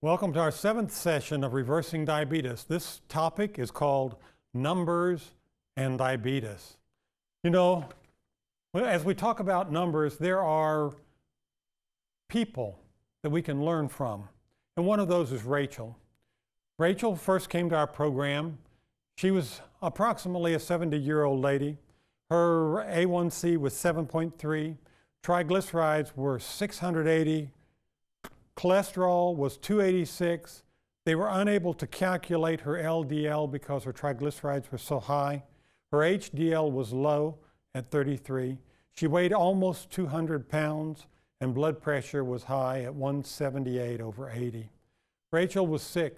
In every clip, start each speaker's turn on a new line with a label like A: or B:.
A: Welcome to our 7th session of Reversing Diabetes. This topic is called Numbers and Diabetes. You know, as we talk about numbers, there are people that we can learn from. And one of those is Rachel. Rachel first came to our program. She was approximately a 70-year-old lady. Her A1C was 7.3. Triglycerides were 680. Cholesterol was 286. They were unable to calculate her LDL because her triglycerides were so high. Her HDL was low at 33. She weighed almost 200 pounds and blood pressure was high at 178/80. Rachel was sick.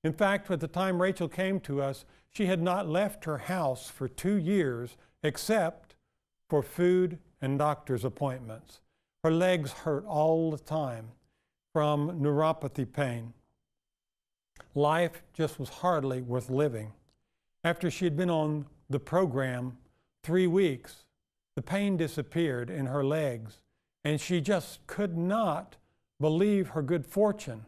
A: In fact, at the time Rachel came to us, she had not left her house for 2 years except for food and doctor's appointments. Her legs hurt all the time from neuropathy pain. Life just was hardly worth living. After she had been on the program 3 weeks, the pain disappeared in her legs, and she just could not believe her good fortune.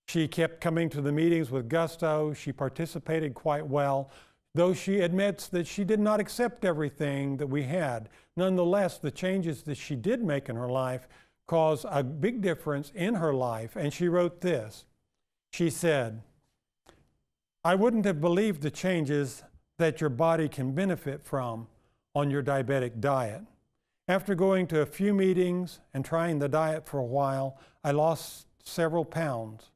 A: She kept coming to the meetings with gusto. She participated quite well, though she admits that she did not accept everything that we had. Nonetheless, the changes that she did make in her life caused a big difference in her life, and she wrote this. She said, "I wouldn't have believed the changes that your body can benefit from on your diabetic diet. After going to a few meetings and trying the diet for a while, I lost several pounds.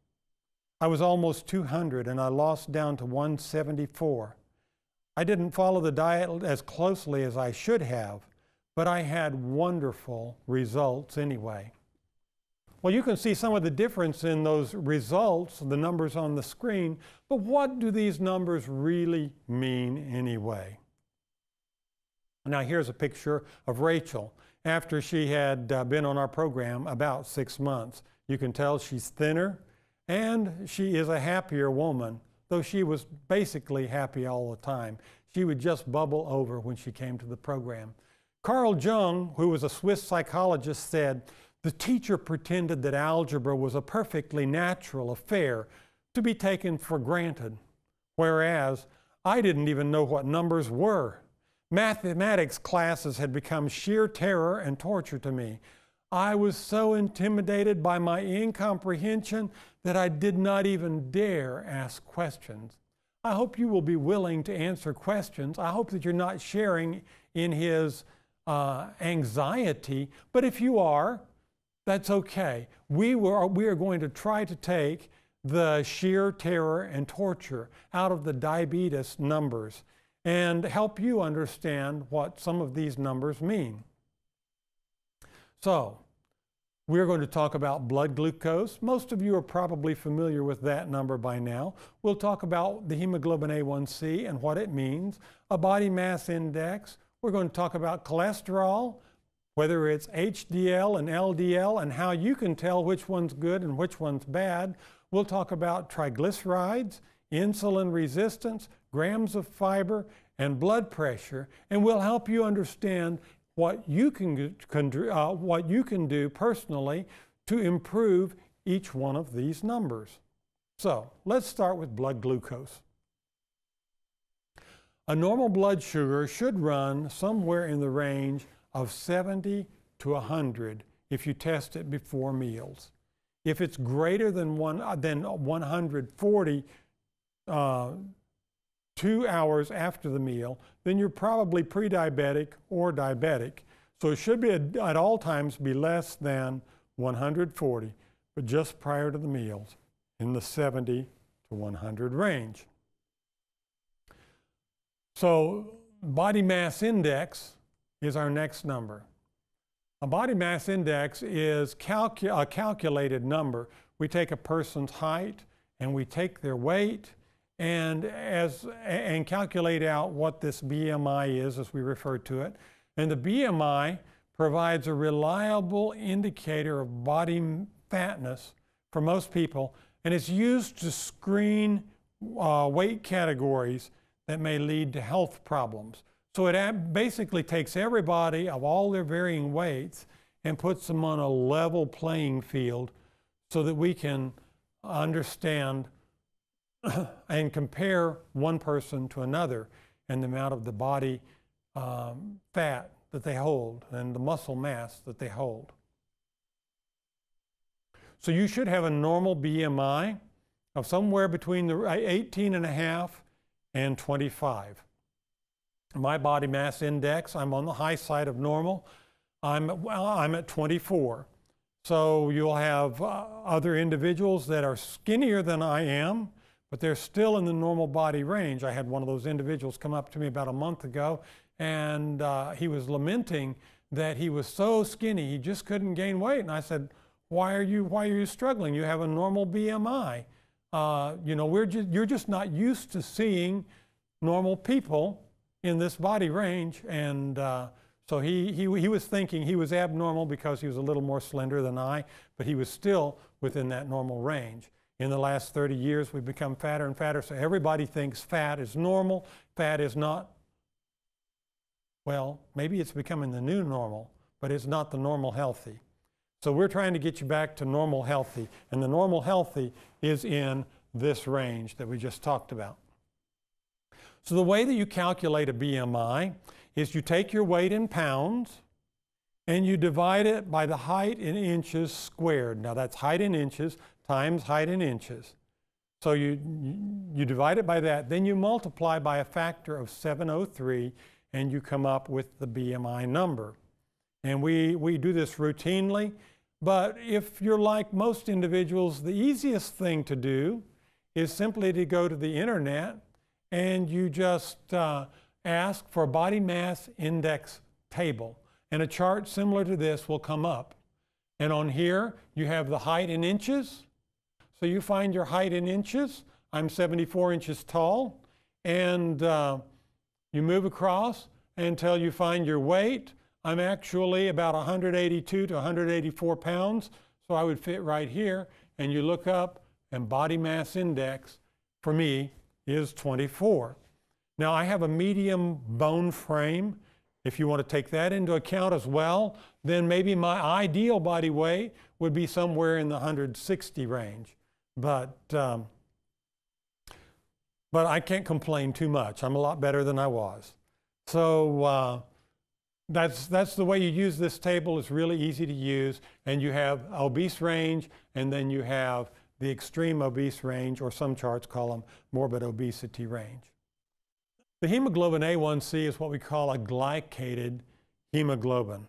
A: I was almost 200 and I lost down to 174. I didn't follow the diet as closely as I should have, but I had wonderful results anyway." Well, you can see some of the difference in those results, the numbers on the screen, but what do these numbers really mean anyway? Now here's a picture of Rachel after she had been on our program about 6 months. You can tell she's thinner and she is a happier woman, though she was basically happy all the time. She would just bubble over when she came to the program. Carl Jung, who was a Swiss psychologist, said, "The teacher pretended that algebra was a perfectly natural affair to be taken for granted, whereas I didn't even know what numbers were. Mathematics classes had become sheer terror and torture to me. I was so intimidated by my incomprehension that I did not even dare ask questions." I hope you will be willing to answer questions. I hope that you're not sharing in his anxiety, but if you are, that's okay. We are going to try to take the sheer terror and torture out of the diabetes numbers and help you understand what some of these numbers mean. So, we're going to talk about blood glucose. Most of you are probably familiar with that number by now. We'll talk about the hemoglobin A1C and what it means, a body mass index. We're going to talk about cholesterol, whether it's HDL and LDL, and how you can tell which one's good and which one's bad. We'll talk about triglycerides, insulin resistance, grams of fiber, and blood pressure, and we'll help you understand what you can do personally to improve each one of these numbers. So let's start with blood glucose. A normal blood sugar should run somewhere in the range of 70 to 100 if you test it before meals. If it's greater than 140 2 hours after the meal, then you're probably pre-diabetic or diabetic. So it should be at all times be less than 140, but just prior to the meals in the 70 to 100 range. So body mass index is our next number. A body mass index is a calculated number. We take a person's height and we take their weight and calculate out what this BMI is, as we refer to it. And the BMI provides a reliable indicator of body fatness for most people, and it's used to screen weight categories that may lead to health problems. So it basically takes everybody of all their varying weights and puts them on a level playing field so that we can understand and compare one person to another and the amount of the body fat that they hold and the muscle mass that they hold. So you should have a normal BMI of somewhere between the 18.5 and 25. My body mass index, I'm on the high side of normal. I'm at 24. So you'll have other individuals that are skinnier than I am, but they're still in the normal body range. I had one of those individuals come up to me about a month ago, and he was lamenting that he was so skinny he just couldn't gain weight. And I said, why are you struggling? You have a normal BMI. You know, you're just not used to seeing normal people in this body range. And so he was thinking he was abnormal because he was a little more slender than I, but he was still within that normal range. In the last 30 years, we've become fatter and fatter, so everybody thinks fat is normal. Fat is not, well, maybe it's becoming the new normal, but it's not the normal healthy. So we're trying to get you back to normal healthy, and the normal healthy is in this range that we just talked about. So the way that you calculate a BMI is you take your weight in pounds and you divide it by the height in inches squared. Now that's height in inches times height in inches. So you divide it by that, then you multiply by a factor of 703 and you come up with the BMI number. And we do this routinely, but if you're like most individuals, the easiest thing to do is simply to go to the internet and you just ask for a body mass index table. And a chart similar to this will come up. And on here, you have the height in inches. So you find your height in inches. I'm 74 inches tall. And you move across until you find your weight. I'm actually about 182 to 184 pounds. So I would fit right here. And you look up, and body mass index for me is 24. Now I have a medium bone frame. If you want to take that into account as well, then maybe my ideal body weight would be somewhere in the 160 range. But I can't complain too much. I'm a lot better than I was. So that's the way you use this table. It's really easy to use. And you have obese range, and then you have the extreme obese range, or some charts call them morbid obesity range. The hemoglobin A1C is what we call a glycated hemoglobin.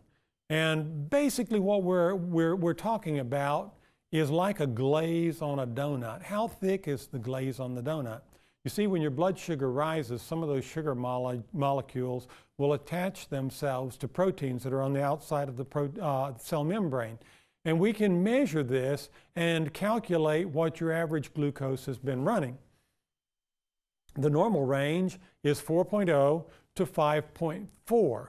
A: And basically what we're talking about is like a glaze on a donut. How thick is the glaze on the donut? You see, when your blood sugar rises, some of those sugar molecules will attach themselves to proteins that are on the outside of the cell membrane. And we can measure this and calculate what your average glucose has been running. The normal range is 4.0 to 5.4.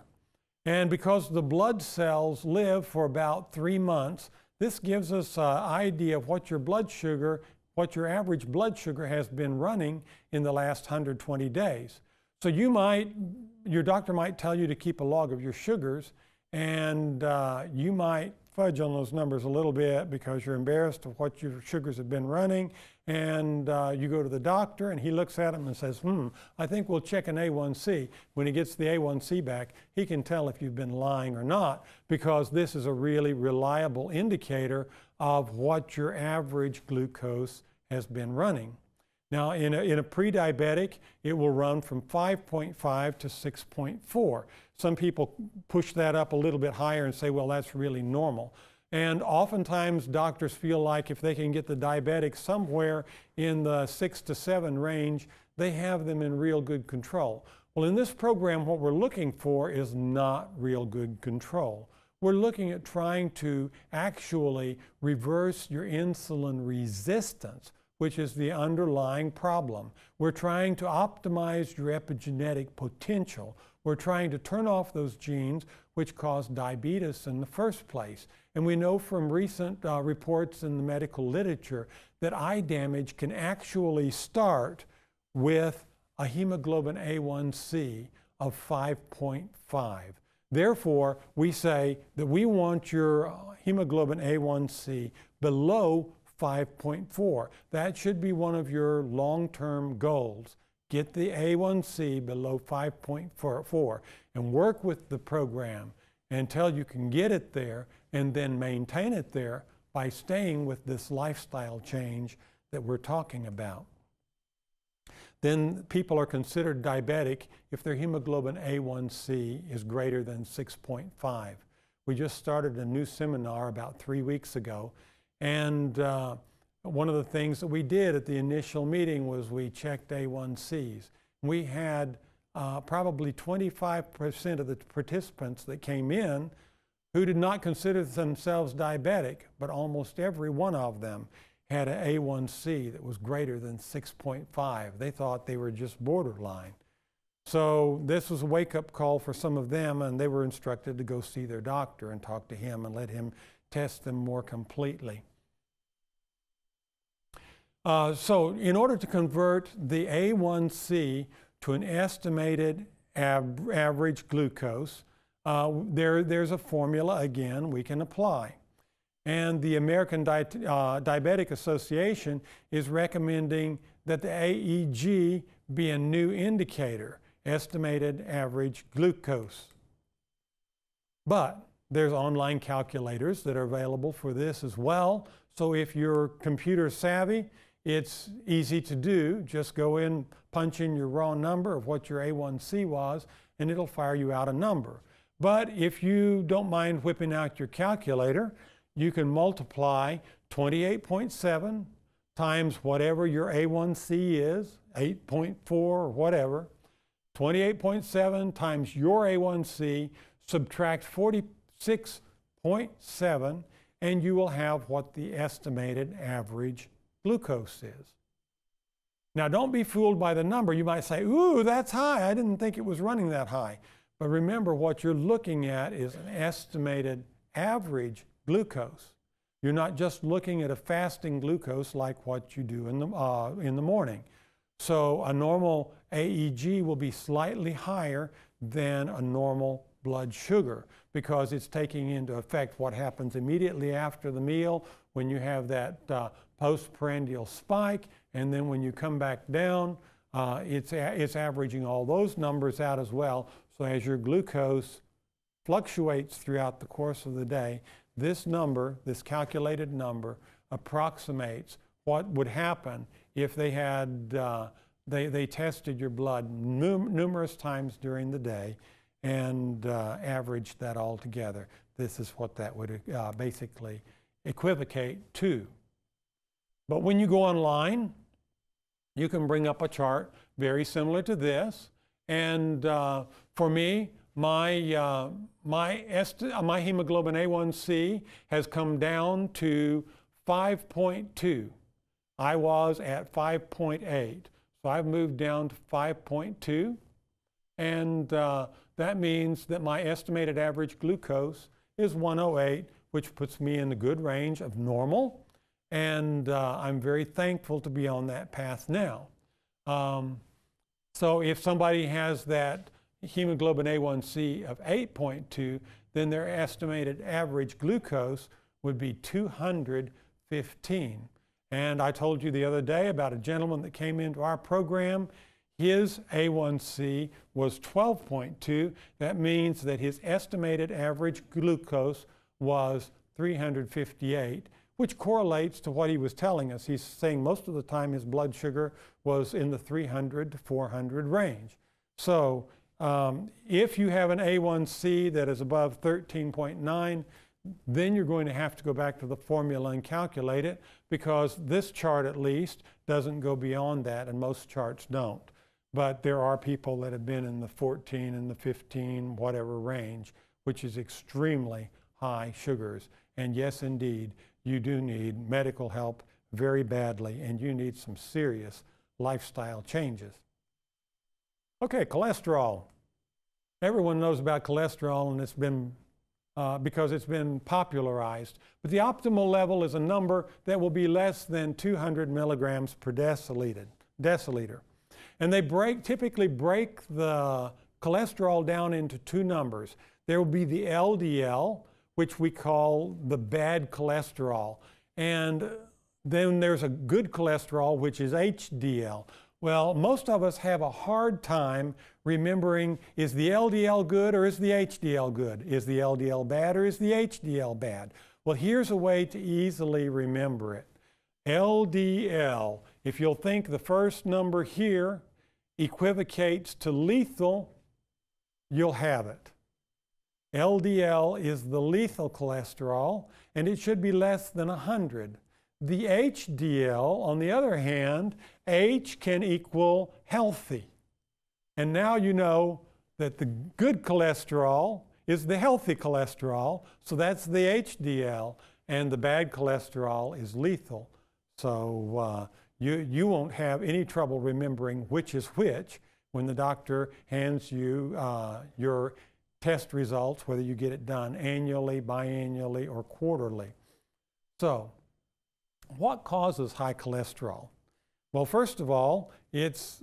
A: And because the blood cells live for about 3 months, this gives us an idea of what your blood sugar, what your average blood sugar has been running in the last 120 days. So your doctor might tell you to keep a log of your sugars, and you might fudge on those numbers a little bit because you're embarrassed of what your sugars have been running, and you go to the doctor and he looks at them and says, I think we'll check an A1C. When he gets the A1C back, he can tell if you've been lying or not, because this is a really reliable indicator of what your average glucose has been running. Now in a pre-diabetic, it will run from 5.5 to 6.4. Some people push that up a little bit higher and say, well, that's really normal. And oftentimes doctors feel like if they can get the diabetics somewhere in the 6 to 7 range, they have them in real good control. Well, in this program, what we're looking for is not real good control. We're looking at trying to actually reverse your insulin resistance, which is the underlying problem. We're trying to optimize your epigenetic potential. We're trying to turn off those genes which cause diabetes in the first place. And we know from recent reports in the medical literature that eye damage can actually start with a hemoglobin A1C of 5.5. Therefore, we say that we want your hemoglobin A1C below 5.4. That should be one of your long-term goals. Get the A1C below 5.4 and work with the program until you can get it there and then maintain it there by staying with this lifestyle change that we're talking about. Then people are considered diabetic if their hemoglobin A1C is greater than 6.5. We just started a new seminar about 3 weeks ago, and one of the things that we did at the initial meeting was we checked A1Cs. We had probably 25% of the participants that came in who did not consider themselves diabetic, but almost every one of them had an A1C that was greater than 6.5. They thought they were just borderline. So this was a wake-up call for some of them, and they were instructed to go see their doctor and talk to him and let him test them more completely. So in order to convert the A1C to an estimated average glucose, there's a formula, again, we can apply. And the American Diabetic Association is recommending that the AEG be a new indicator, estimated average glucose. But there's online calculators that are available for this as well. So if you're computer savvy, it's easy to do. Just go in, punch in your raw number of what your A1C was, and it'll fire you out a number. But if you don't mind whipping out your calculator, you can multiply 28.7 times whatever your A1C is, 8.4 or whatever, 28.7 times your A1C, subtract 46.7, and you will have what the estimated average glucose is. Now, don't be fooled by the number. You might say, ooh, that's high. I didn't think it was running that high. But remember, what you're looking at is an estimated average glucose. You're not just looking at a fasting glucose like what you do in the morning. So a normal AEG will be slightly higher than a normal blood sugar because it's taking into effect what happens immediately after the meal when you have that postprandial spike, and then when you come back down, it's averaging all those numbers out as well. So as your glucose fluctuates throughout the course of the day, this number, this calculated number, approximates what would happen if they had they tested your blood numerous times during the day and averaged that all together. This is what that would basically equivocate to. But when you go online, you can bring up a chart very similar to this. And for me, my hemoglobin A1C has come down to 5.2. I was at 5.8. So I've moved down to 5.2. And that means that my estimated average glucose is 108, which puts me in the good range of normal. And I'm very thankful to be on that path now. So if somebody has that hemoglobin A1C of 8.2, then their estimated average glucose would be 215. And I told you the other day about a gentleman that came into our program. His A1C was 12.2. That means that his estimated average glucose was 358, which correlates to what he was telling us. He's saying most of the time his blood sugar was in the 300 to 400 range. So if you have an A1C that is above 13.9, then you're going to have to go back to the formula and calculate it, because this chart at least doesn't go beyond that, and most charts don't. But there are people that have been in the 14 and the 15, whatever range, which is extremely high sugars. And yes, indeed, you do need medical help very badly, and you need some serious lifestyle changes. Okay, cholesterol. Everyone knows about cholesterol, and it's been because it's been popularized. But the optimal level is a number that will be less than 200 milligrams per deciliter. And they typically break the cholesterol down into two numbers. There will be the LDL, which we call the bad cholesterol. And Then there's a good cholesterol, which is HDL. Well, most of us have a hard time remembering, is the LDL good or is the HDL good? Is the LDL bad or is the HDL bad? Well, here's a way to easily remember it. LDL, if you'll think the first number here equivocates to lethal, you'll have it. LDL is the lethal cholesterol, and it should be less than 100. The HDL, on the other hand, H can equal healthy. And now you know that the good cholesterol is the healthy cholesterol, so that's the HDL, and the bad cholesterol is lethal. So you won't have any trouble remembering which is which when the doctor hands you your test results, whether you get it done annually, biannually, or quarterly. So, what causes high cholesterol? Well, first of all, it's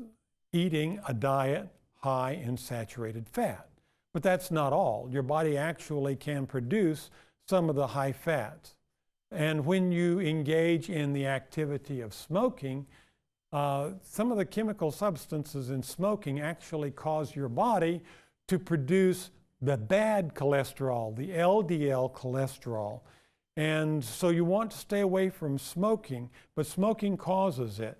A: eating a diet high in saturated fat. But that's not all. Your body actually can produce some of the high fats. And when you engage in the activity of smoking, some of the chemical substances in smoking actually cause your body to produce the bad cholesterol, the LDL cholesterol. And so you want to stay away from smoking, but smoking causes it.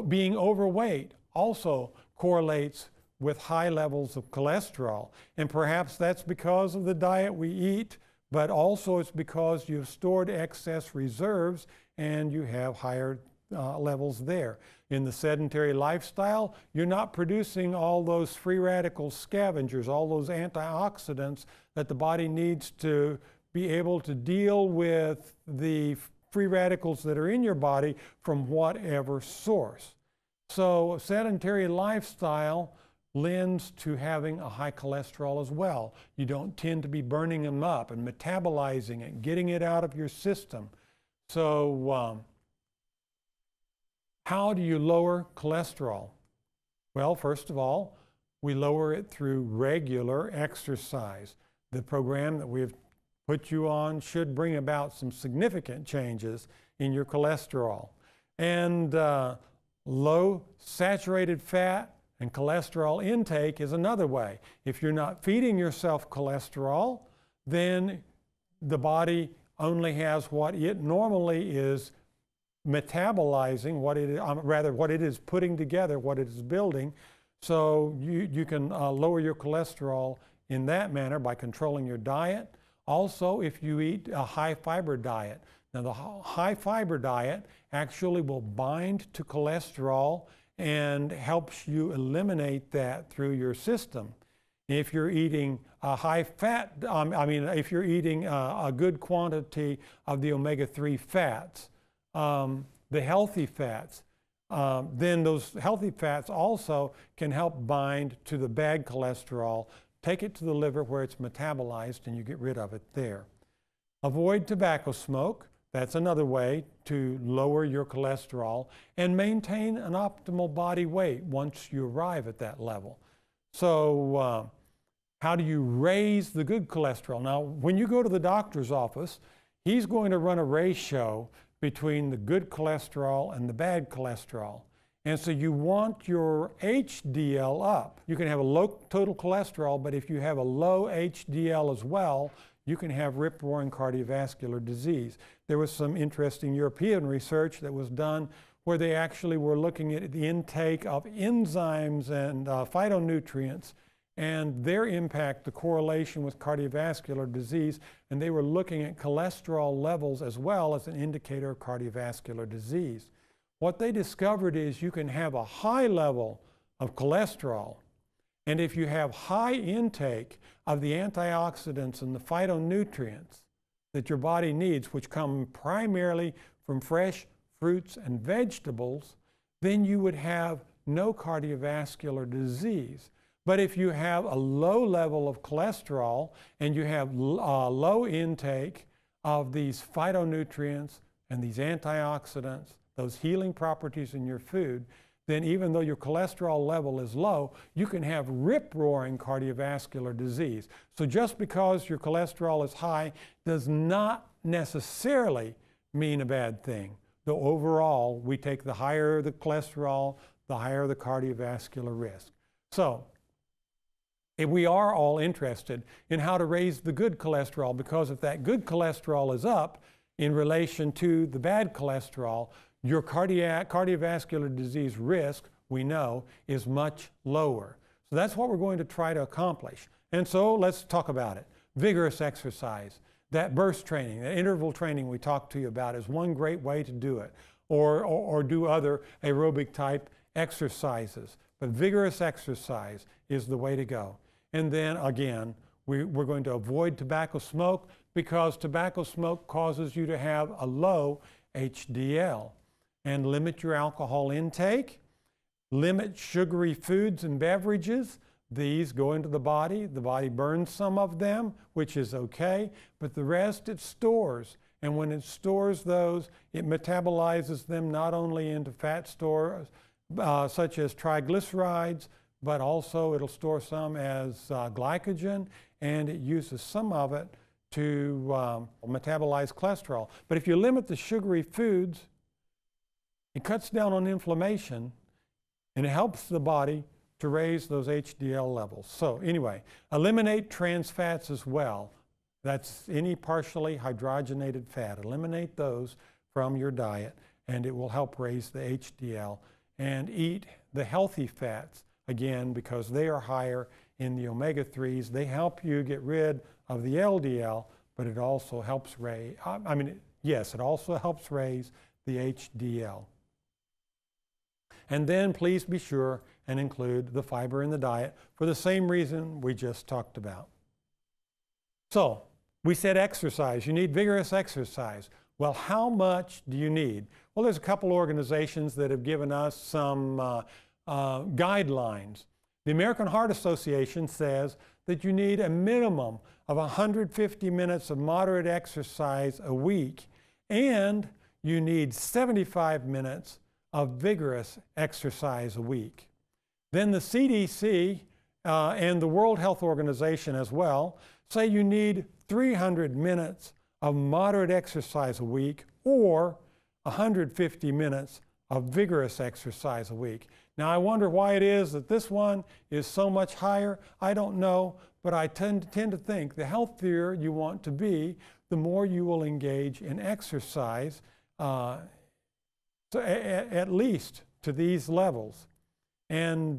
A: Being overweight also correlates with high levels of cholesterol. And perhaps that's because of the diet we eat, but also it's because you've stored excess reserves and you have higher levels there. In the sedentary lifestyle, you're not producing all those free radical scavengers, all those antioxidants that the body needs to be able to deal with the free radicals that are in your body from whatever source. So sedentary lifestyle lends to having a high cholesterol as well. You don't tend to be burning them up and metabolizing it, getting it out of your system. So how do you lower cholesterol? Well, first of all, we lower it through regular exercise. The program that we've put you on should bring about some significant changes in your cholesterol. And low saturated fat and cholesterol intake is another way. If you're not feeding yourself cholesterol, then the body only has what it normally is metabolizing, what it is putting together, what it is building. So you can lower your cholesterol in that manner by controlling your diet. Also, if you eat a high fiber diet. Now the high fiber diet actually will bind to cholesterol and helps you eliminate that through your system. If you're eating a high fat, if you're eating a good quantity of the omega-3 fats, the healthy fats, then those healthy fats also can help bind to the bad cholesterol, take it to the liver where it's metabolized and you get rid of it there. Avoid tobacco smoke. That's another way to lower your cholesterol and maintain an optimal body weight once you arrive at that level. So how do you raise the good cholesterol? Now, when you go to the doctor's office, he's going to run a ratio between the good cholesterol and the bad cholesterol. And so you want your HDL up. You can have a low total cholesterol, but if you have a low HDL as well, you can have rip-roaring cardiovascular disease. There was some interesting European research that was done where they actually were looking at the intake of enzymes and phytonutrients and their impact, the correlation with cardiovascular disease, and they were looking at cholesterol levels as well as an indicator of cardiovascular disease. What they discovered is you can have a high level of cholesterol, and if you have high intake of the antioxidants and the phytonutrients that your body needs, which come primarily from fresh fruits and vegetables, then you would have no cardiovascular disease. But if you have a low level of cholesterol and you have low intake of these phytonutrients and these antioxidants, those healing properties in your food, then even though your cholesterol level is low, you can have rip-roaring cardiovascular disease. So just because your cholesterol is high does not necessarily mean a bad thing. the overall, we take the higher the cholesterol, the higher the cardiovascular risk. So, we are all interested in how to raise the good cholesterol, because if that good cholesterol is up in relation to the bad cholesterol, your cardiovascular disease risk, we know, is much lower. So that's what we're going to try to accomplish. And so let's talk about it. Vigorous exercise, that burst training, that interval training we talked to you about is one great way to do it, or do other aerobic type exercises. But vigorous exercise is the way to go. And then again, we're going to avoid tobacco smoke, because tobacco smoke causes you to have a low HDL. And limit your alcohol intake, limit sugary foods and beverages. These go into the body burns some of them, which is okay, but the rest it stores. And when it stores those, it metabolizes them not only into fat stores, such as triglycerides, but also it'll store some as glycogen, and it uses some of it to metabolize cholesterol. But if you limit the sugary foods, it cuts down on inflammation, and it helps the body to raise those HDL levels. So anyway, eliminate trans fats as well. That's any partially hydrogenated fat. Eliminate those from your diet, and it will help raise the HDL. And eat the healthy fats, again, because they are higher in the omega-3s. They help you get rid of the LDL, but it also helps raise, it also helps raise the HDL. And then please be sure and include the fiber in the diet for the same reason we just talked about. So, we said exercise. You need vigorous exercise. Well, how much do you need? Well, there's a couple organizations that have given us some guidelines. The American Heart Association says that you need a minimum of 150 minutes of moderate exercise a week, and you need 75 minutes of vigorous exercise a week. Then the CDC and the World Health Organization as well say you need 300 minutes of moderate exercise a week, or 150 minutes of vigorous exercise a week. Now, I wonder why it is that this one is so much higher. I don't know, but I tend to think the healthier you want to be, the more you will engage in exercise, so at least to these levels. And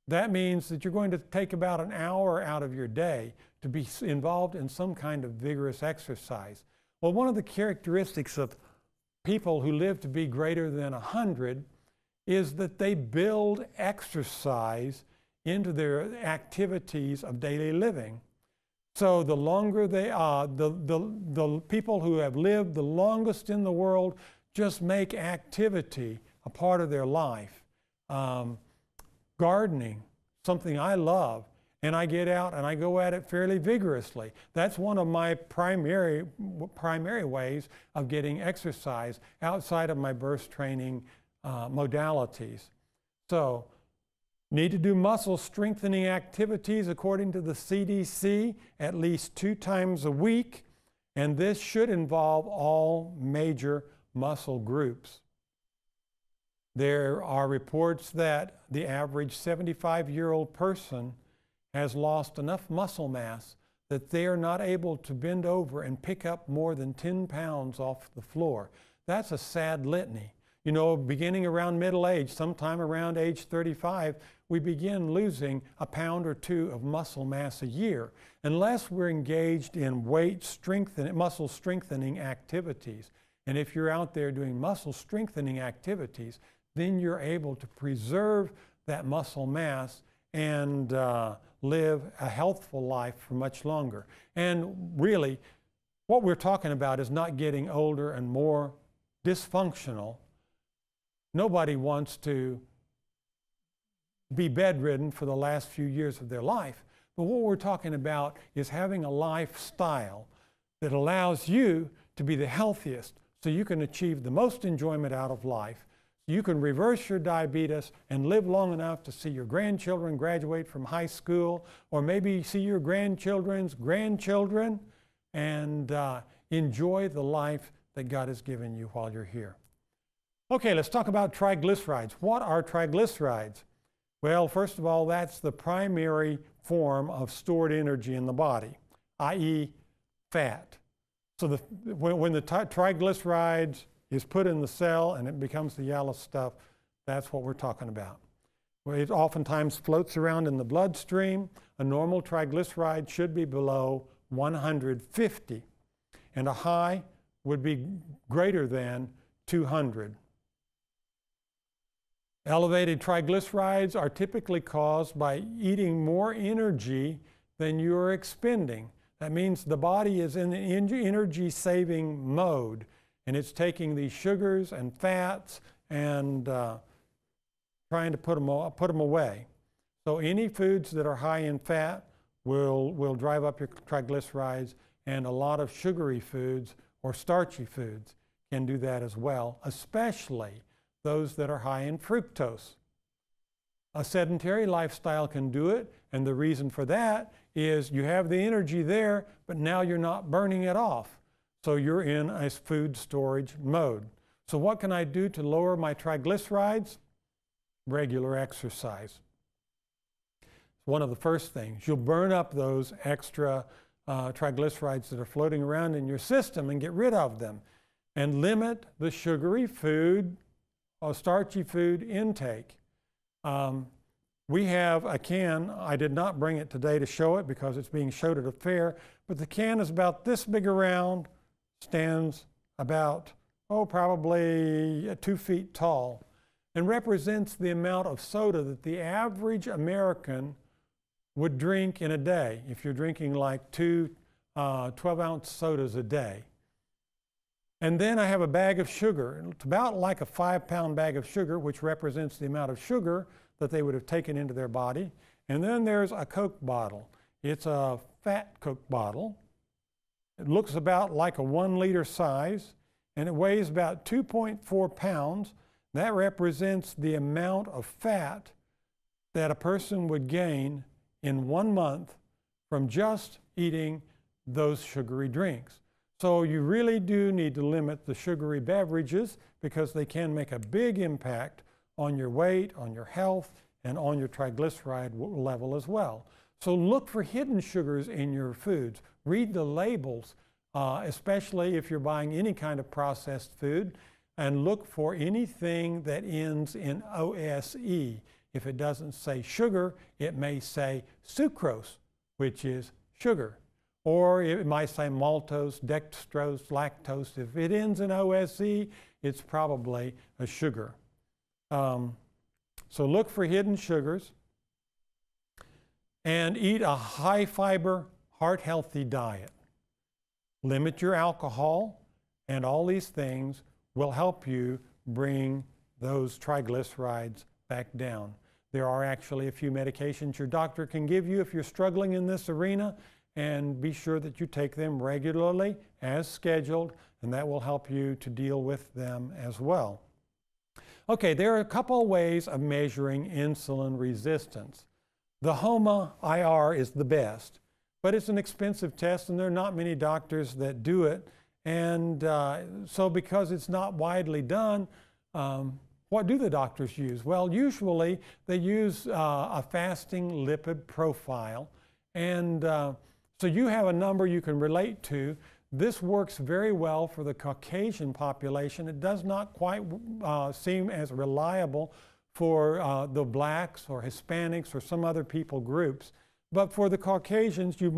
A: that means that you're going to take about an hour out of your day to be involved in some kind of vigorous exercise. Well, one of the characteristics of people who live to be greater than 100 is that they build exercise into their activities of daily living. So the longer they are, the people who have lived the longest in the world just make activity a part of their life. Gardening, something I love, and I get out and I go at it fairly vigorously. That's one of my primary ways of getting exercise outside of my burst training modalities. So, need to do muscle strengthening activities according to the CDC at least 2 times a week, and this should involve all major muscle groups. There are reports that the average 75-year-old person has lost enough muscle mass that they are not able to bend over and pick up more than 10 pounds off the floor. That's a sad litany. You know, beginning around middle age, sometime around age 35, we begin losing a pound or 2 of muscle mass a year, unless we're engaged in muscle strengthening activities. And if you're out there doing muscle strengthening activities, then you're able to preserve that muscle mass and live a healthful life for much longer. And really, what we're talking about is not getting older and more dysfunctional. Nobody wants to be bedridden for the last few years of their life. But what we're talking about is having a lifestyle that allows you to be the healthiest, so you can achieve the most enjoyment out of life. You can reverse your diabetes and live long enough to see your grandchildren graduate from high school, or maybe see your grandchildren's grandchildren, and enjoy the life that God has given you while you're here. Okay, let's talk about triglycerides. What are triglycerides? Well, first of all, that's the primary form of stored energy in the body, i.e. fat. So when the triglycerides is put in the cell and it becomes the yellow stuff, that's what we're talking about. It oftentimes floats around in the bloodstream. A normal triglyceride should be below 150, and a high would be greater than 200. Elevated triglycerides are typically caused by eating more energy than you're expending. That means the body is in the energy-saving mode, and it's taking these sugars and fats and trying to put them away. So any foods that are high in fat will drive up your triglycerides, and a lot of sugary foods or starchy foods can do that as well, especially those that are high in fructose. A sedentary lifestyle can do it, and the reason for that is you have the energy there, but now you're not burning it off. So you're in a food storage mode. So what can I do to lower my triglycerides? Regular exercise. One of the first things. You'll burn up those extra triglycerides that are floating around in your system and get rid of them. And limit the sugary food or starchy food intake. We have a can. I did not bring it today to show it because it's being showed at a fair, but the can is about this big around, stands about, probably 2 feet tall, and represents the amount of soda that the average American would drink in a day if you're drinking like two 12-ounce sodas a day. And then I have a bag of sugar. It's about like a 5-pound bag of sugar, which represents the amount of sugar that they would have taken into their body. And then there's a Coke bottle. It's a fat Coke bottle. It looks about like a 1-liter size, and it weighs about 2.4 pounds. That represents the amount of fat that a person would gain in 1 month from just eating those sugary drinks. So you really do need to limit the sugary beverages because they can make a big impact on your weight, on your health, and on your triglyceride level as well. So look for hidden sugars in your foods. Read the labels, especially if you're buying any kind of processed food, and look for anything that ends in OSE. If it doesn't say sugar, it may say sucrose, which is sugar. Or it might say maltose, dextrose, lactose. If it ends in OSE, it's probably a sugar. So look for hidden sugars and eat a high-fiber, heart-healthy diet. Limit your alcohol, and all these things will help you bring those triglycerides back down. There are actually a few medications your doctor can give you if you're struggling in this arena, and be sure that you take them regularly as scheduled, and that will help you to deal with them as well. Okay, there are a couple ways of measuring insulin resistance. The HOMA-IR is the best, but it's an expensive test, and there are not many doctors that do it. And so because it's not widely done, what do the doctors use? Well, usually they use a fasting lipid profile. And so you have a number you can relate to. This works very well for the Caucasian population. It does not quite seem as reliable for the blacks or Hispanics or some other people groups. But for the Caucasians, you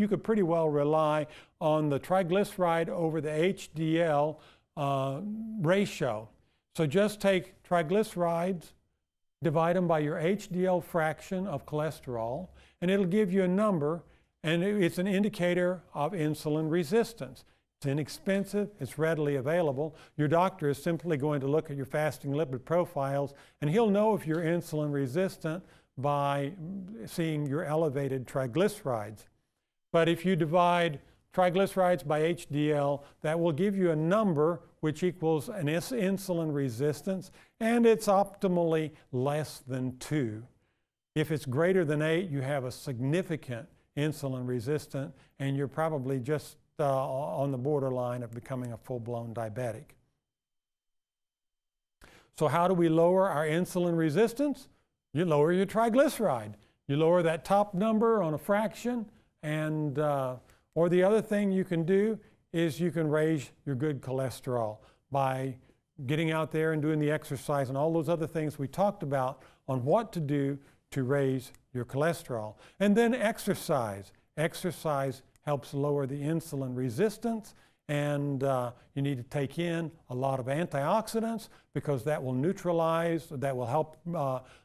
A: could pretty well rely on the triglyceride over the HDL ratio. So just take triglycerides, divide them by your HDL fraction of cholesterol, and it'll give you a number, and it's an indicator of insulin resistance. It's inexpensive, it's readily available. Your doctor is simply going to look at your fasting lipid profiles, and he'll know if you're insulin resistant by seeing your elevated triglycerides. But if you divide triglycerides by HDL, that will give you a number which equals an insulin resistance, and it's optimally less than 2. If it's greater than 8, you have a significant insulin resistant, and you're probably just on the borderline of becoming a full-blown diabetic. So how do we lower our insulin resistance? You lower your triglyceride. You lower that top number on a fraction, and or the other thing you can do is you can raise your good cholesterol by getting out there and doing the exercise and all those other things we talked about on what to do to raise your cholesterol. And then exercise. Exercise helps lower the insulin resistance, and you need to take in a lot of antioxidants because that will neutralize, that will help,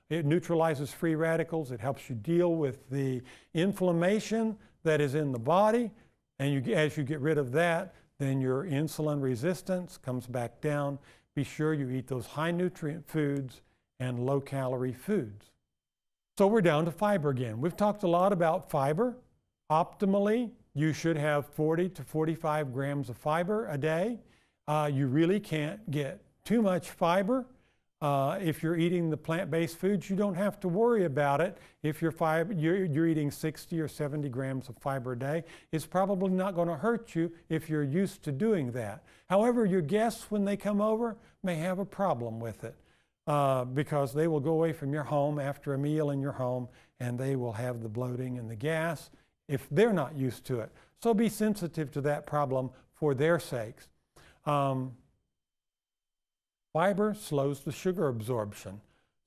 A: it neutralizes free radicals. It helps you deal with the inflammation that is in the body, and as you get rid of that, then your insulin resistance comes back down. Be sure you eat those high nutrient foods and low calorie foods. So we're down to fiber again. We've talked a lot about fiber. Optimally, you should have 40 to 45 grams of fiber a day. You really can't get too much fiber. If you're eating the plant-based foods, you don't have to worry about it. If you're eating 60 or 70 grams of fiber a day, it's probably not going to hurt you if you're used to doing that. However, your guests, when they come over, may have a problem with it because they will go away from your home after a meal in your home, and they will have the bloating and the gas if they're not used to it. So be sensitive to that problem for their sakes. Fiber slows the sugar absorption.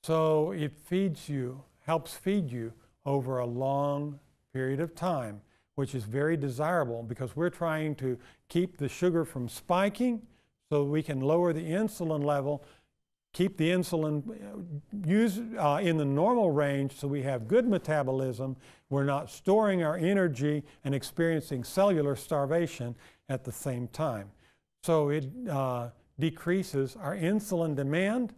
A: So it feeds you, helps feed you over a long period of time, which is very desirable because we're trying to keep the sugar from spiking so we can lower the insulin level, keep the insulin in the normal range so we have good metabolism. We're not storing our energy and experiencing cellular starvation at the same time. So it decreases our insulin demand,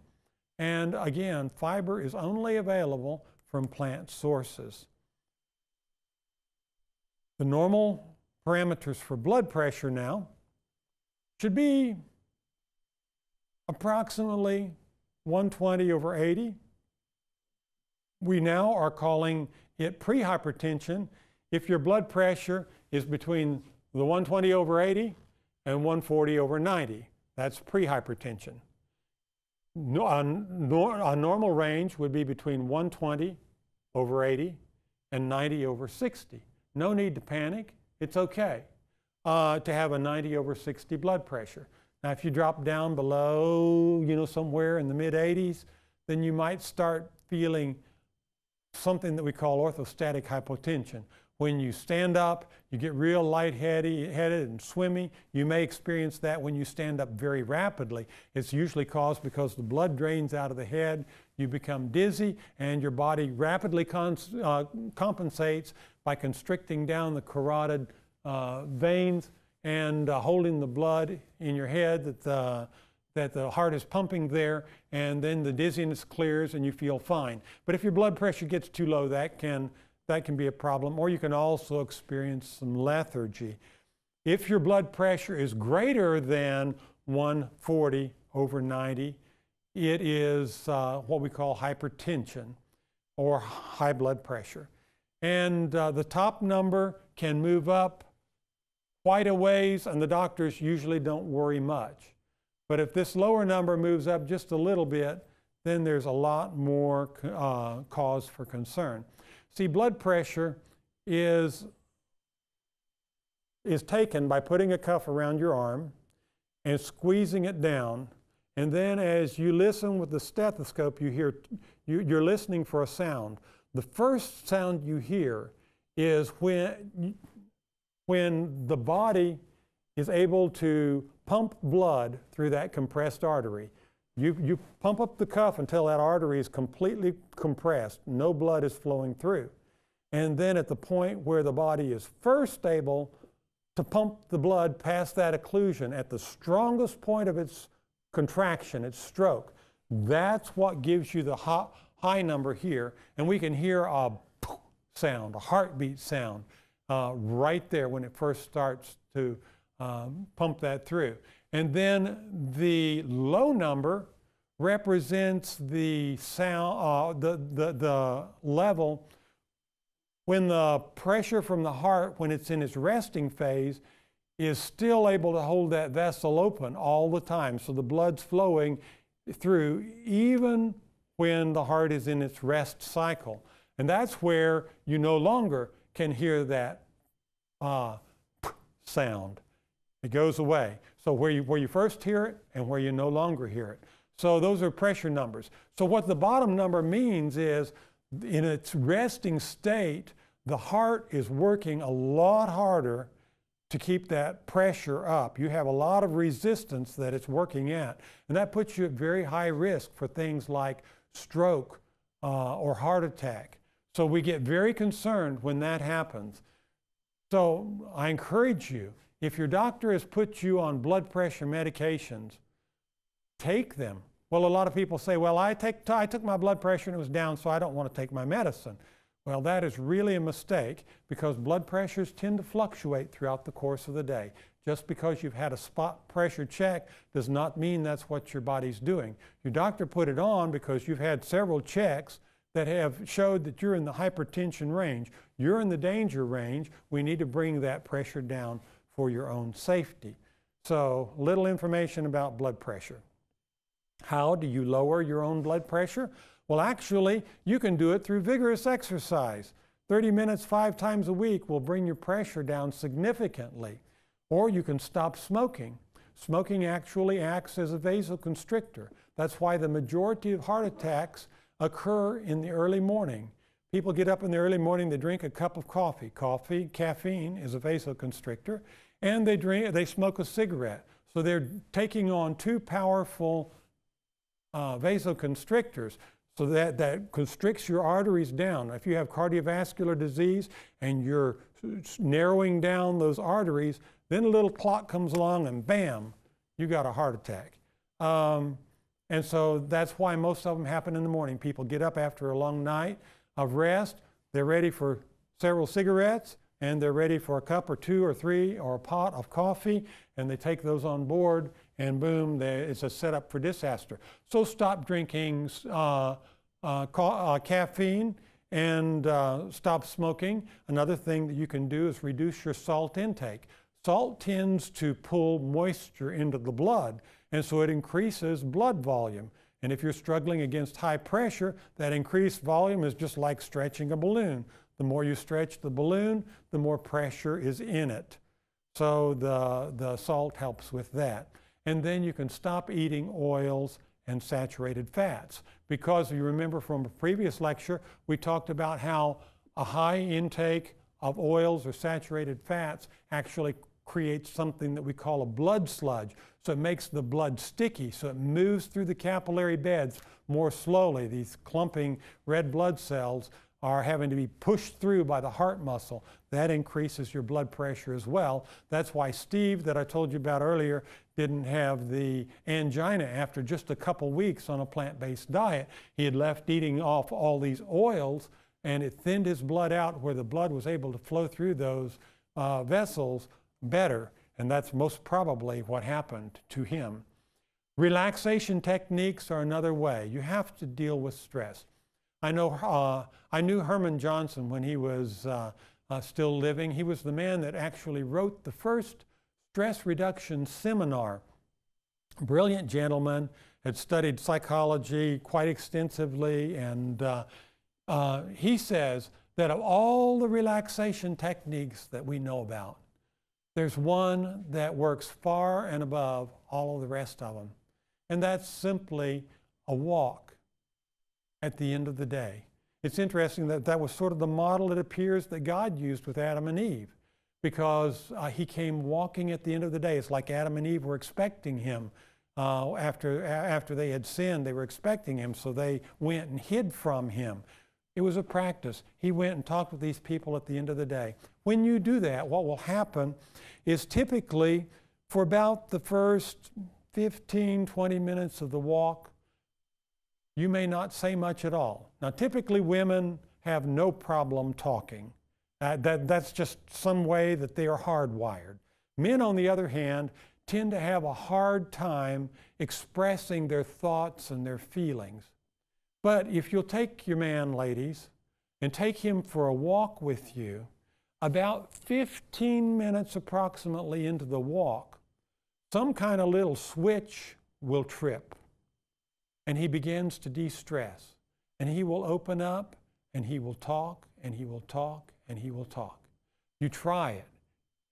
A: and again, fiber is only available from plant sources. The normal parameters for blood pressure now should be approximately 120 over 80. We now are calling it prehypertension if your blood pressure is between the 120 over 80 and 140 over 90. That's prehypertension. A normal range would be between 120 over 80 and 90 over 60. No need to panic. It's okay to have a 90 over 60 blood pressure. Now, if you drop down below, somewhere in the mid-80s, then you might start feeling something that we call orthostatic hypotension. When you stand up, you get real lightheaded and swimmy. You may experience that when you stand up very rapidly. It's usually caused because the blood drains out of the head. You become dizzy, and your body rapidly compensates by constricting down the carotid veins and holding the blood in your head that the heart is pumping there, and then the dizziness clears and you feel fine. But if your blood pressure gets too low, that can be a problem, or you can also experience some lethargy. If your blood pressure is greater than 140 over 90, it is what we call hypertension or high blood pressure. And the top number can move up quite a ways, and the doctors usually don't worry much. But if this lower number moves up just a little bit, then there's a lot more cause for concern. See, blood pressure is taken by putting a cuff around your arm and squeezing it down, and then as you listen with the stethoscope, you're listening for a sound. The first sound you hear is when the body is able to pump blood through that compressed artery. You pump up the cuff until that artery is completely compressed. No blood is flowing through. And then at the point where the body is first able to pump the blood past that occlusion, at the strongest point of its contraction, its stroke, that's what gives you the high number here. And we can hear a sound, a heartbeat sound, right there when it first starts to pump that through. And then the low number represents the sound, the level when the pressure from the heart, when it's in its resting phase, is still able to hold that vessel open all the time. So the blood's flowing through even when the heart is in its rest cycle. And that's where you no longer can hear that sound. It goes away. So where you first hear it and where you no longer hear it. So those are pressure numbers. So what the bottom number means is in its resting state, the heart is working a lot harder to keep that pressure up. You have a lot of resistance that it's working at. And that puts you at very high risk for things like stroke or heart attack. So we get very concerned when that happens. So I encourage you, if your doctor has put you on blood pressure medications, take them. Well, a lot of people say, well, I took my blood pressure and it was down, so I don't want to take my medicine. Well, that is really a mistake because blood pressures tend to fluctuate throughout the course of the day. Just because you've had a spot pressure check does not mean that's what your body's doing. Your doctor put it on because you've had several checks that have showed that you're in the hypertension range. You're in the danger range. We need to bring that pressure down for your own safety. So, little information about blood pressure. How do you lower your own blood pressure? Well, actually, you can do it through vigorous exercise. 30 minutes 5 times a week will bring your pressure down significantly. Or you can stop smoking. Smoking actually acts as a vasoconstrictor. That's why the majority of heart attacks occur in the early morning. People get up in the early morning, they drink a cup of coffee. Caffeine is a vasoconstrictor, and they smoke a cigarette. So they're taking on 2 powerful vasoconstrictors. So that constricts your arteries down. If you have cardiovascular disease and you're narrowing down those arteries, then a little clot comes along and bam, you got a heart attack. And so that's why most of them happen in the morning. People get up after a long night of rest, they're ready for several cigarettes, and they're ready for a cup or 2 or 3 or a pot of coffee, and they take those on board, and boom, it's a setup for disaster. So stop drinking caffeine and stop smoking. Another thing that you can do is reduce your salt intake. Salt tends to pull moisture into the blood, and so it increases blood volume. And if you're struggling against high pressure, that increased volume is just like stretching a balloon. The more you stretch the balloon, the more pressure is in it. So the salt helps with that. And then you can stop eating oils and saturated fats. Because you remember from a previous lecture, we talked about how a high intake of oils or saturated fats actually creates something that we call a blood sludge. So it makes the blood sticky, so it moves through the capillary beds more slowly. These clumping red blood cells are having to be pushed through by the heart muscle. That increases your blood pressure as well. That's why Steve, that I told you about earlier, didn't have the angina after just a couple weeks on a plant-based diet. He had left eating off all these oils, and it thinned his blood out where the blood was able to flow through those vessels better, and that's most probably what happened to him. Relaxation techniques are another way. You have to deal with stress. I knew Herman Johnson when he was still living. He was the man that actually wrote the first stress reduction seminar. Brilliant gentleman, had studied psychology quite extensively, and he says that of all the relaxation techniques that we know about, there's one that works far and above all of the rest of them, and that's simply a walk at the end of the day. It's interesting that that was sort of the model, it appears, that God used with Adam and Eve, because he came walking at the end of the day. It's like Adam and Eve were expecting him. After they had sinned, they were expecting him, so they went and hid from him. It was a practice. He went and talked with these people at the end of the day. When you do that, what will happen is typically for about the first 15, 20 minutes of the walk, you may not say much at all. Now, typically women have no problem talking. That's just some way that they are hardwired. Men, on the other hand, tend to have a hard time expressing their thoughts and their feelings. But if you'll take your man, ladies, and take him for a walk with you, about 15 minutes approximately into the walk, some kind of little switch will trip, and he begins to de-stress. And he will open up, and he will talk, and he will talk, and he will talk. You try it.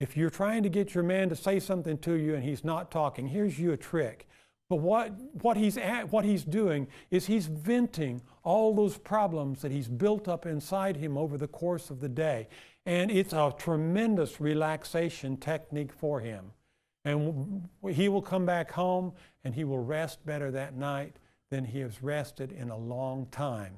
A: If you're trying to get your man to say something to you and he's not talking, here's you a trick. But what he's doing is he's venting all those problems that he's built up inside him over the course of the day. And it's a tremendous relaxation technique for him. And he will come back home and he will rest better that night than he has rested in a long time.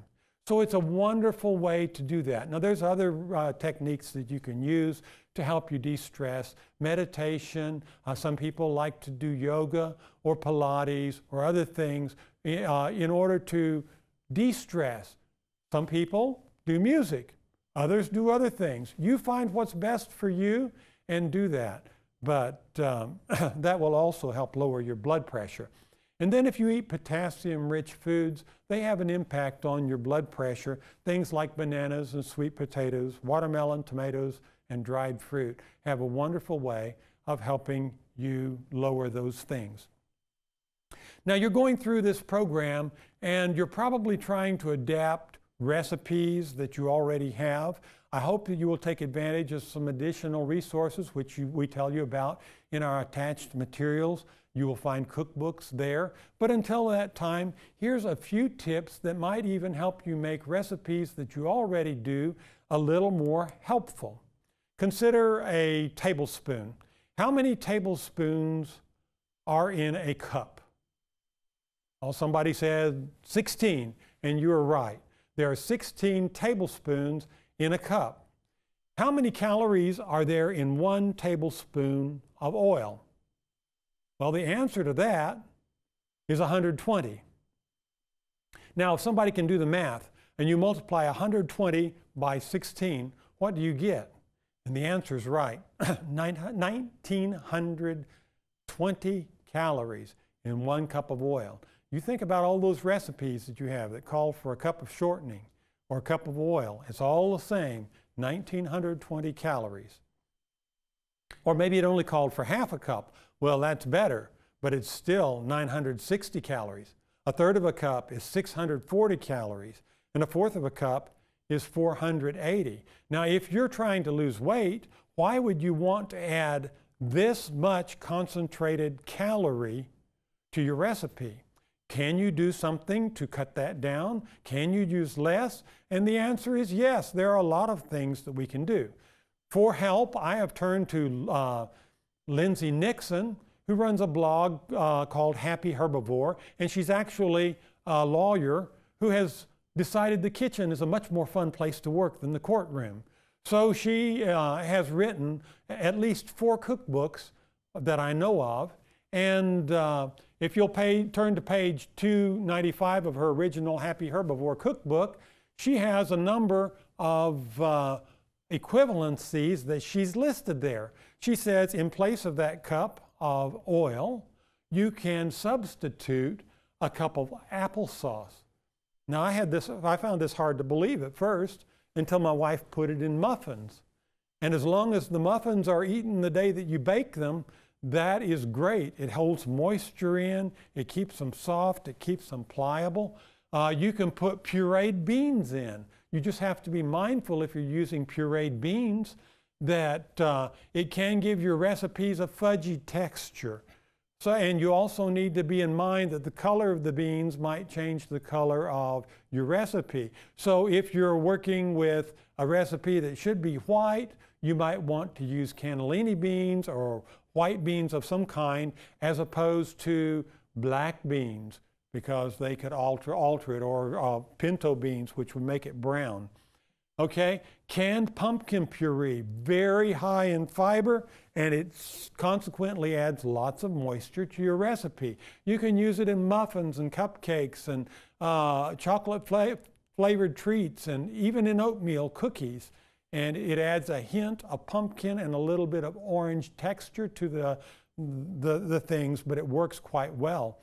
A: So it's a wonderful way to do that. Now there's other techniques that you can use to help you de-stress. Meditation, some people like to do yoga or Pilates or other things in order to de-stress. Some people do music, others do other things. You find what's best for you and do that. But that will also help lower your blood pressure. And then if you eat potassium-rich foods, they have an impact on your blood pressure. Things like bananas and sweet potatoes, watermelon, tomatoes, and dried fruit have a wonderful way of helping you lower those things. Now you're going through this program and you're probably trying to adapt recipes that you already have. I hope that you will take advantage of some additional resources which we tell you about in our attached materials. You will find cookbooks there. But until that time, here's a few tips that might even help you make recipes that you already do a little more helpful. Consider a tablespoon. How many tablespoons are in a cup? Well, somebody said 16, and you're right. There are 16 tablespoons in a cup. How many calories are there in 1 tablespoon of oil? Well, the answer to that is 120. Now, if somebody can do the math and you multiply 120 by 16, what do you get? And the answer is right, 1,920 calories in 1 cup of oil. You think about all those recipes that you have that call for a cup of shortening or a cup of oil. It's all the same, 1,920 calories. Or maybe it only called for half a cup. Well, that's better, but it's still 960 calories. A third of a cup is 640 calories, and a fourth of a cup is 480. Now, if you're trying to lose weight, why would you want to add this much concentrated calorie to your recipe? Can you do something to cut that down? Can you use less? And the answer is yes, there are a lot of things that we can do. For help, I have turned to Lindsay Nixon, who runs a blog called Happy Herbivore, and she's actually a lawyer who has decided the kitchen is a much more fun place to work than the courtroom. So she has written at least 4 cookbooks that I know of, and if you'll turn to page 295 of her original Happy Herbivore cookbook, she has a number of equivalencies that she's listed there. She says in place of that cup of oil, you can substitute a cup of applesauce. Now I found this hard to believe at first until my wife put it in muffins. And as long as the muffins are eaten the day that you bake them, that is great. It holds moisture in, it keeps them soft, it keeps them pliable. You can put pureed beans in. You just have to be mindful if you're using pureed beans that it can give your recipes a fudgy texture. So, and you also need to be in mind that the color of the beans might change the color of your recipe. So if you're working with a recipe that should be white, you might want to use cannellini beans or white beans of some kind as opposed to black beans, because they could alter it, or pinto beans, which would make it brown. Okay, canned pumpkin puree, very high in fiber, and it consequently adds lots of moisture to your recipe. You can use it in muffins and cupcakes and chocolate flavored treats, and even in oatmeal cookies. And it adds a hint of pumpkin and a little bit of orange texture to the things, but it works quite well.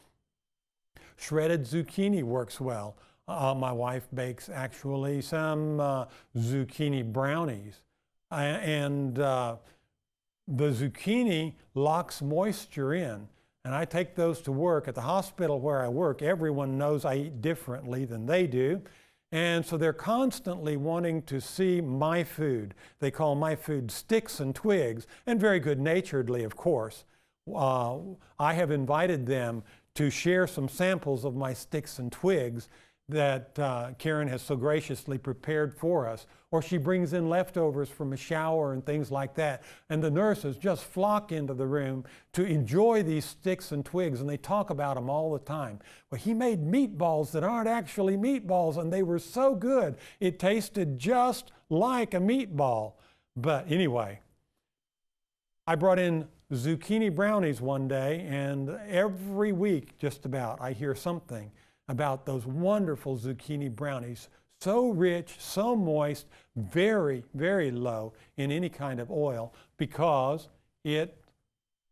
A: Shredded zucchini works well. My wife bakes actually some zucchini brownies and the zucchini locks moisture in. And I take those to work. At the hospital where I work, everyone knows I eat differently than they do. And so they're constantly wanting to see my food. They call my food sticks and twigs, and very good-naturedly, of course. I have invited them to share some samples of my sticks and twigs that Karen has so graciously prepared for us. Or she brings in leftovers from a shower and things like that. And the nurses just flock into the room to enjoy these sticks and twigs, and they talk about them all the time. Well, he made meatballs that aren't actually meatballs, and they were so good. It tasted just like a meatball. But anyway, I brought in zucchini brownies one day, and every week just about I hear something about those wonderful zucchini brownies. So rich, so moist, very, very low in any kind of oil because it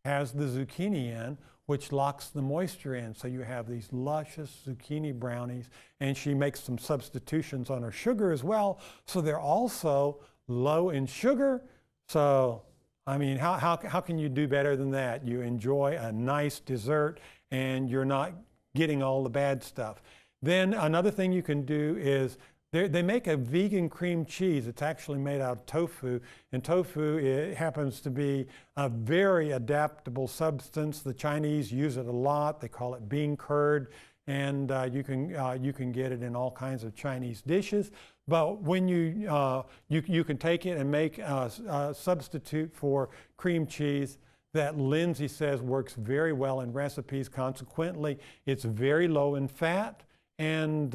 A: has the zucchini in, which locks the moisture in. So you have these luscious zucchini brownies, and she makes some substitutions on her sugar as well. So they're also low in sugar. So, I mean, how can you do better than that? You enjoy a nice dessert and you're not getting all the bad stuff. Then another thing you can do is they make a vegan cream cheese. It's actually made out of tofu, and tofu, it happens to be a very adaptable substance. The Chinese use it a lot. They call it bean curd, and you can get it in all kinds of Chinese dishes. But when you can take it and make a substitute for cream cheese that Lindsay says works very well in recipes. Consequently, it's very low in fat, and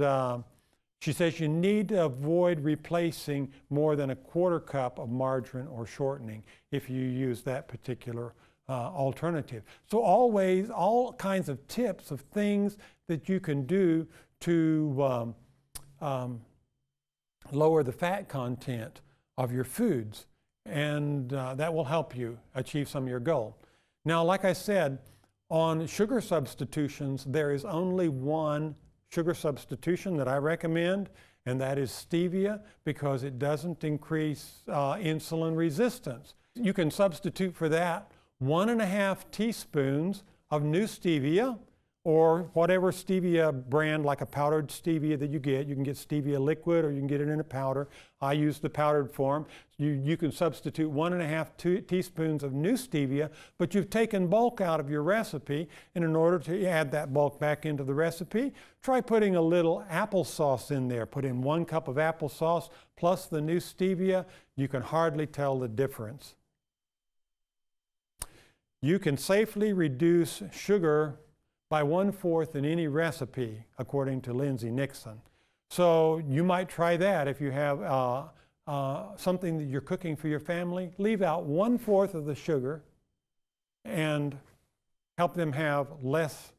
A: she says you need to avoid replacing more than a quarter cup of margarine or shortening if you use that particular alternative. So always, all kinds of tips of things that you can do to lower the fat content of your foods, and that will help you achieve some of your goal. Now, like I said, on sugar substitutions, there is only one sugar substitution that I recommend, and that is stevia, because it doesn't increase insulin resistance. You can substitute for that 1.5 teaspoons of new stevia, or whatever stevia brand, like a powdered stevia that you get. You can get stevia liquid, or you can get it in a powder. I use the powdered form. You can substitute 1.5 teaspoons of new stevia, but you've taken bulk out of your recipe, and in order to add that bulk back into the recipe, try putting a little applesauce in there. Put in 1 cup of applesauce plus the new stevia. You can hardly tell the difference. You can safely reduce sugar by 1/4 in any recipe, according to Lindsay Nixon. So you might try that if you have something that you're cooking for your family. Leave out 1/4 of the sugar and help them have less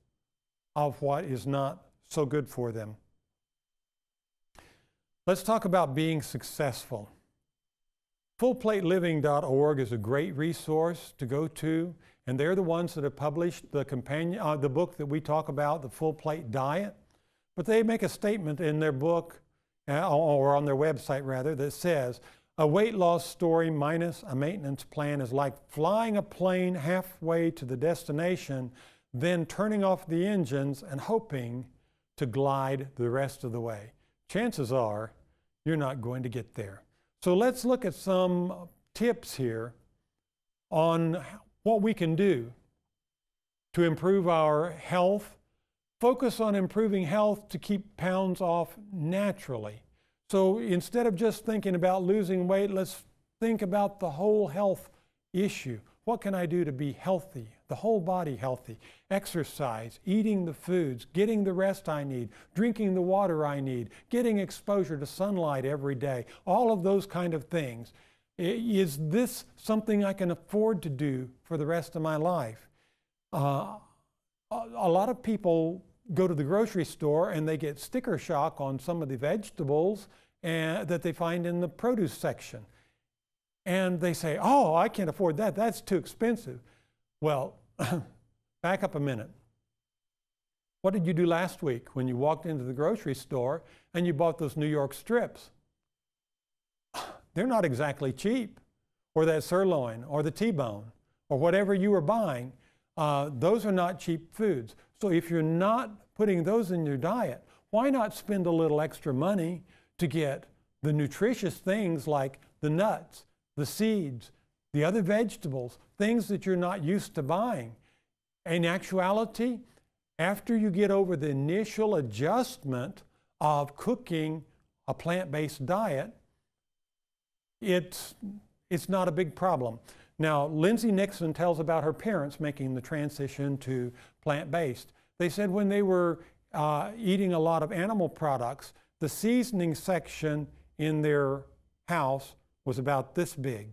A: of what is not so good for them. Let's talk about being successful. FullPlateLiving.org is a great resource to go to, and they're the ones that have published the book that we talk about, the Full Plate Diet. But they make a statement in their book, or on their website rather, that says, a weight loss story minus a maintenance plan is like flying a plane halfway to the destination, then turning off the engines and hoping to glide the rest of the way. Chances are you're not going to get there. So let's look at some tips here on what we can do to improve our health. Focus on improving health to keep pounds off naturally. So instead of just thinking about losing weight, let's think about the whole health issue. What can I do to be healthy, the whole body healthy? Exercise, eating the foods, getting the rest I need, drinking the water I need, getting exposure to sunlight every day, all of those kind of things. Is this something I can afford to do for the rest of my life? A lot of people go to the grocery store and they get sticker shock on some of the vegetables that they find in the produce section. And they say, oh, I can't afford that. That's too expensive. Well, back up a minute. What did you do last week when you walked into the grocery store and you bought those New York strips? They're not exactly cheap. or that sirloin or the T-bone or whatever you were buying, those are not cheap foods. So if you're not putting those in your diet, why not spend a little extra money to get the nutritious things like the nuts, the seeds, the other vegetables, things that you're not used to buying? In actuality, after you get over the initial adjustment of cooking a plant-based diet, it's not a big problem. Now, Lindsay Nixon tells about her parents making the transition to plant-based. They said when they were eating a lot of animal products, the seasoning section in their house was about this big.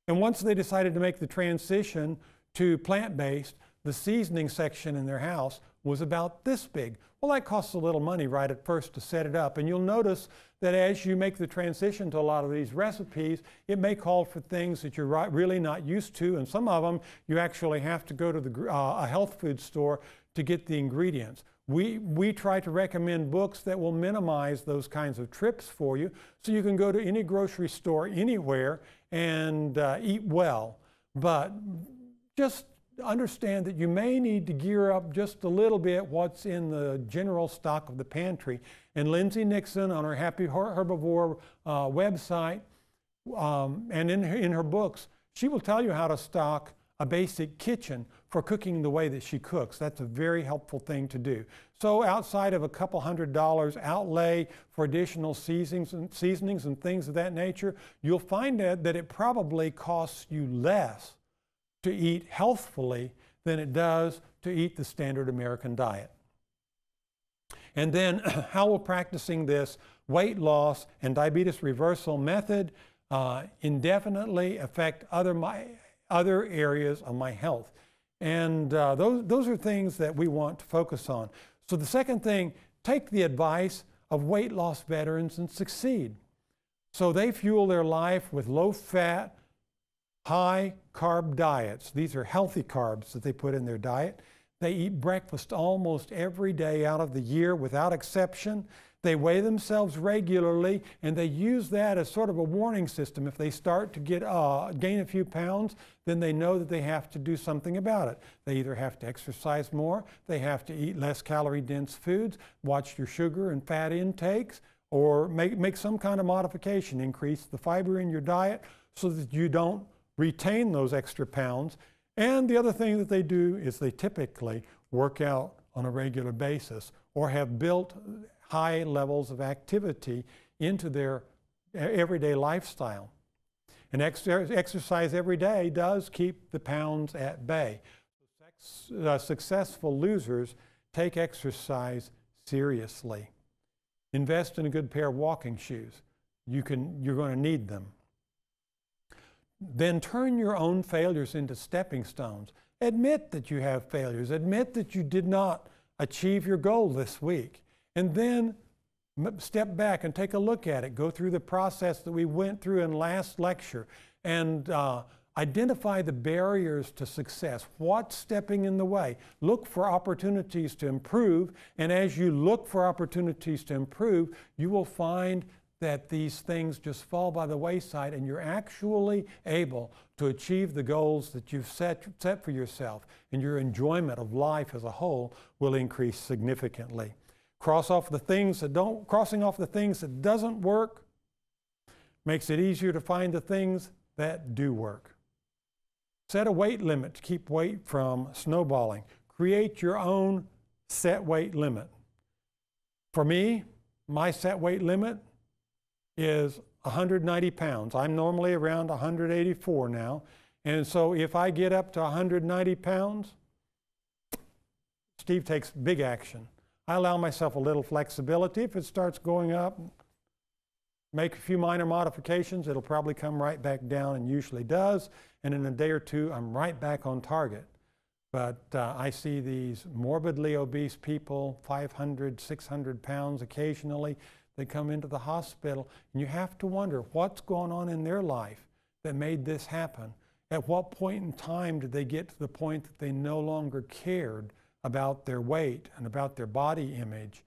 A: And once they decided to make the transition to plant-based, the seasoning section in their house was about this big. Well, that costs a little money right at first to set it up. And you'll notice that as you make the transition to a lot of these recipes, it may call for things that you're really not used to. And some of them, you actually have to go to a health food store to get the ingredients. We try to recommend books that will minimize those kinds of trips for you, so you can go to any grocery store anywhere and eat well. But just understand that you may need to gear up just a little bit what's in the general stock of the pantry. And Lindsay Nixon on her Happy Herbivore website and in her books, she will tell you how to stock a basic kitchen for cooking the way that she cooks. That's a very helpful thing to do. So outside of a couple $100 outlay for additional seasonings and things of that nature, you'll find that it probably costs you less to eat healthfully than it does to eat the standard American diet. And then how will practicing this weight loss and diabetes reversal method indefinitely affect other areas of my health? And those are things that we want to focus on. So the second thing, take the advice of weight loss veterans and succeed. So they fuel their life with low-fat, high-carb diets. These are healthy carbs that they put in their diet. They eat breakfast almost every day out of the year without exception. They weigh themselves regularly, and they use that as sort of a warning system. If they start to gain a few pounds, then they know that they have to do something about it. They either have to exercise more, they have to eat less calorie-dense foods, watch your sugar and fat intakes, or make some kind of modification, increase the fiber in your diet so that you don't retain those extra pounds. And the other thing that they do is they typically work out on a regular basis or have built high levels of activity into their everyday lifestyle. And exercise every day does keep the pounds at bay. Successful losers take exercise seriously. Invest in a good pair of walking shoes. You're going to need them. Then turn your own failures into stepping stones. Admit that you have failures. Admit that you did not achieve your goal this week. And then step back and take a look at it. Go through the process that we went through in last lecture and identify the barriers to success. What's stepping in the way? Look for opportunities to improve. And as you look for opportunities to improve, you will find that these things just fall by the wayside and you're actually able to achieve the goals that you've set for yourself, and your enjoyment of life as a whole will increase significantly. Crossing off the things that doesn't work makes it easier to find the things that do work. Set a weight limit to keep weight from snowballing. Create your own set weight limit. For me, my set weight limit is 190 pounds. I'm normally around 184 now. And so if I get up to 190 pounds, Steve takes big action. I allow myself a little flexibility. If it starts going up, make a few minor modifications, it'll probably come right back down, and usually does. And in a day or two, I'm right back on target. But I see these morbidly obese people, 500, 600 pounds occasionally. They come into the hospital, and you have to wonder what's going on in their life that made this happen. At what point in time did they get to the point that they no longer cared about their weight and about their body image?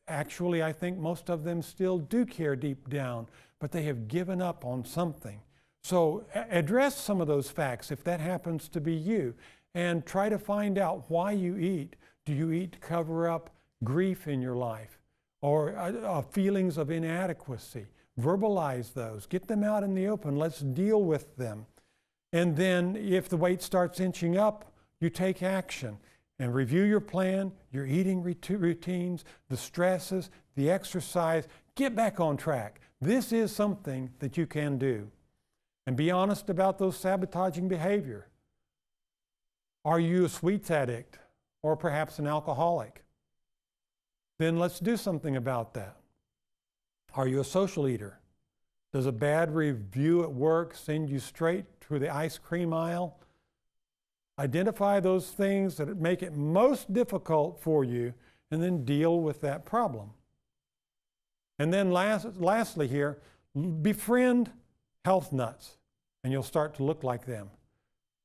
A: Actually, I think most of them still do care deep down, but they have given up on something. So address some of those facts if that happens to be you, and try to find out why you eat. Do you eat to cover up grief in your life or feelings of inadequacy? Verbalize those. Get them out in the open. Let's deal with them. And then if the weight starts inching up, you take action and review your plan, your eating routines, the stresses, the exercise. Get back on track. This is something that you can do. And be honest about those sabotaging behavior. Are you a sweets addict or perhaps an alcoholic? Then let's do something about that. Are you a social eater? Does a bad review at work send you straight to the ice cream aisle? Identify those things that make it most difficult for you and then deal with that problem. And then lastly here, befriend health nuts and you'll start to look like them.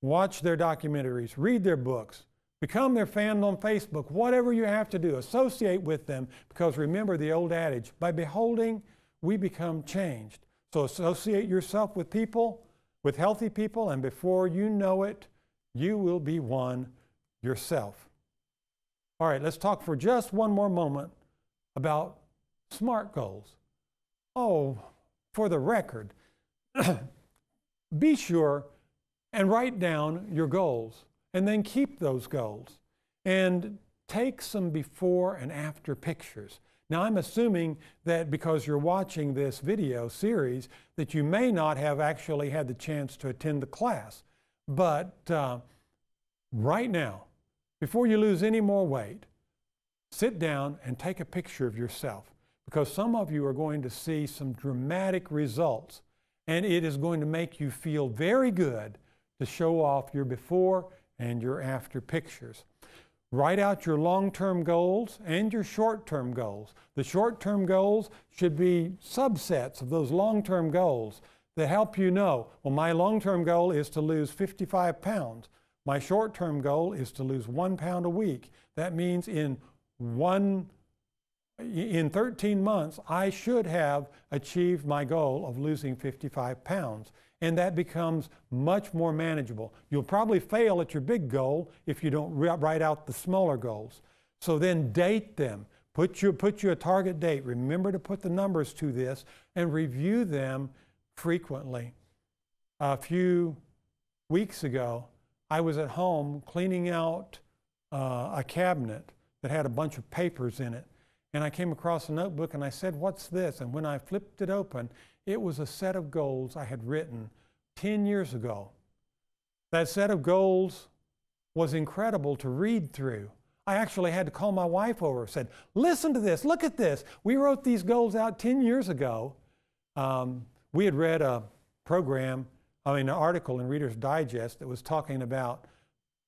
A: Watch their documentaries, read their books, become their fan on Facebook, whatever you have to do, associate with them, because remember the old adage, by beholding, we become changed. So associate yourself with people, with healthy people, and before you know it, you will be one yourself. All right, let's talk for just one more moment about SMART goals. Oh, for the record, be sure and write down your goals and then keep those goals and take some before and after pictures. Now, I'm assuming that because you're watching this video series that you may not have actually had the chance to attend the class. But right now, before you lose any more weight, sit down and take a picture of yourself, because some of you are going to see some dramatic results, and it is going to make you feel very good to show off your before and your after pictures. Write out your long-term goals and your short-term goals. The short-term goals should be subsets of those long-term goals that help you know, well, my long-term goal is to lose 55 pounds. My short-term goal is to lose 1 pound a week. That means in 13 months, I should have achieved my goal of losing 55 pounds. And that becomes much more manageable. You'll probably fail at your big goal if you don't write out the smaller goals. So then date them. Put you a target date. Remember to put the numbers to this and review them frequently. A few weeks ago, I was at home cleaning out a cabinet that had a bunch of papers in it. And I came across a notebook and I said, "What's this?" And when I flipped it open, it was a set of goals I had written 10 years ago. That set of goals was incredible to read through. I actually had to call my wife over and said, "Listen to this, look at this. We wrote these goals out 10 years ago." We had read an article in Reader's Digest that was talking about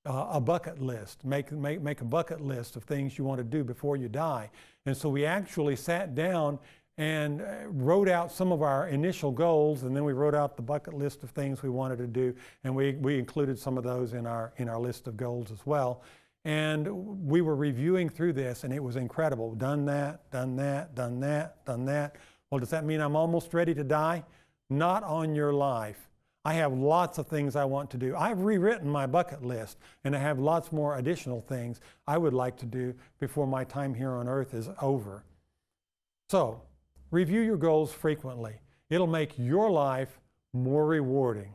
A: a bucket list. Make a bucket list of things you want to do before you die. And so we actually sat down and wrote out some of our initial goals, and then we wrote out the bucket list of things we wanted to do, and we included some of those in our list of goals as well. And we were reviewing through this, and it was incredible. Done that, done that, done that, done that. Well, does that mean I'm almost ready to die? Not on your life. I have lots of things I want to do. I've rewritten my bucket list, and I have lots more additional things I would like to do before my time here on earth is over. So, review your goals frequently. It'll make your life more rewarding.